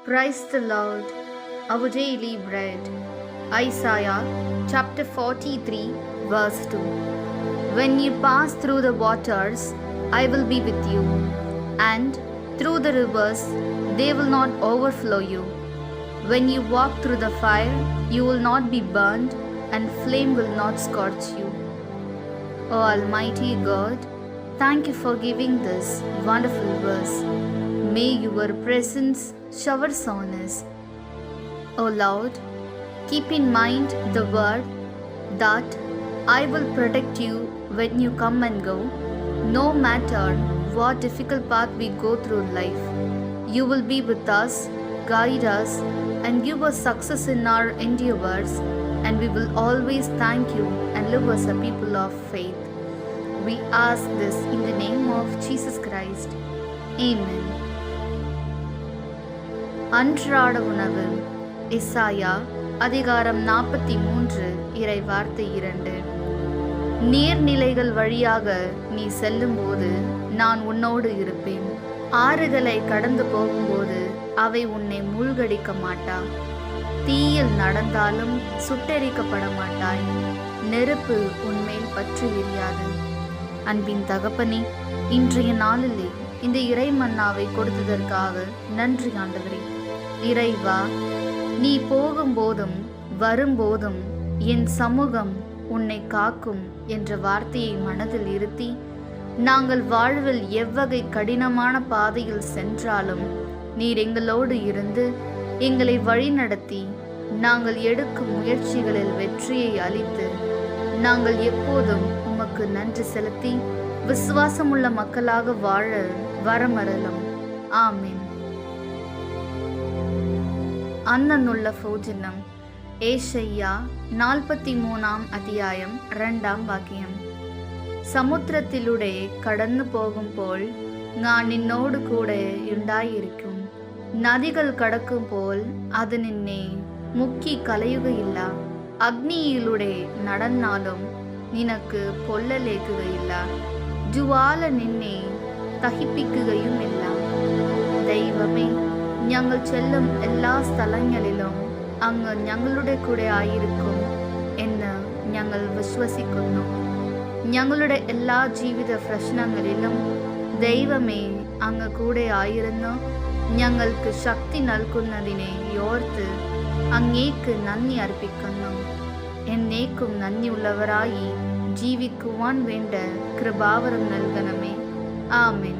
Praise the Lord, our daily bread. Isaiah chapter 43, verse 2. When you pass through the waters, I will be with you, and through the rivers, they will not overflow you. When you walk through the fire, you will not be burned, and flame will not scorch you. O Almighty God, thank you for giving this wonderful verse. May your presence showers on us. O Lord, keep in mind the word that I will protect you when you come and go. No matter what difficult path we go through life, you will be with us, guide us, and give us success in our endeavors, and we will always thank you and live as a people of faith. We ask this in the name of Jesus Christ. Amen. அன்றாட உணவு. எசாயா அதிகாரம் 43 இறை வார்த்தை 2. நீர்நிலைகள் வழியாக நீ செல்லும்போது நான் உன்னோடு இருப்பேன். ஆறுகளை கடந்து போகும்போது அவை உன்னை மூழ்கடிக்க மாட்டா. தீயில் நடந்தாலும் சுட்டெரிக்கப்பட மாட்டாய். நெருப்பு உன்மேல் பற்றி எரியாது. அன்பின் தகப்பனே, இன்றைய நாளிலே இந்த இறை மன்னாவை கொடுத்ததற்காக நன்றி ஆண்டவரே. இறைவா, நீ போகும்போதும் வரும்போதும் என் சமூகம் உன்னை காக்கும் என்ற வார்த்தையை மனதில் இருத்தி, நாங்கள் வாழ்வில் எவ்வகை கடினமான பாதையில் சென்றாலும் நீர் எங்களோடு இருந்து எங்களை வழிநடத்தி, நாங்கள் எடுக்கும் முயற்சிகளில் வெற்றியை அளித்து, நாங்கள் எப்போதும் உமக்கு நன்றி செலுத்தி விசுவாசமுள்ள மக்களாக வாழ வரமரலும். ஆமீன். അന്നുള്ള ഭോജനം. ഏശയ്യ 43 അധ്യായം 2 വാക്യം. സമുദ്രത്തിലൂടെ കടന്നു പോകുമ്പോൾ ഞാൻ നിന്നോട് കൂടെ ഉണ്ടായിരിക്കും. നദികൾ കടക്കുമ്പോൾ അത് നിന്നെ മുക്കി കളയുകയില്ല. അഗ്നിയിലൂടെ നടന്നാലും നിനക്ക് പൊള്ളലേക്കുകയില്ല. ജ്വാല നിന്നെ ദഹിപ്പിക്കുകയുമില്ല. ദൈവമേ, ഞങ്ങൾ ചെല്ലും എല്ലാ സ്ഥലങ്ങളിലും അങ്ങ് ഞങ്ങളുടെ കൂടെ ആയിരിക്കും എന്ന് ഞങ്ങൾ വിശ്വസിക്കുന്നു. ഞങ്ങളുടെ എല്ലാ ജീവിത പ്രശ്നങ്ങളിലും ദൈവമേ അങ്ങ് കൂടെ ആയിരുന്നു ഞങ്ങൾക്ക് ശക്തി നൽകുന്നതിനെ ഓർത്ത് അങ്ങേക്ക് നന്ദി അർപ്പിക്കുന്നു. എന്നേക്കും നന്ദിയുള്ളവരായി ജീവിക്കുവാൻ വേണ്ട കൃപാവരം നൽകണമേ. ആമേൻ.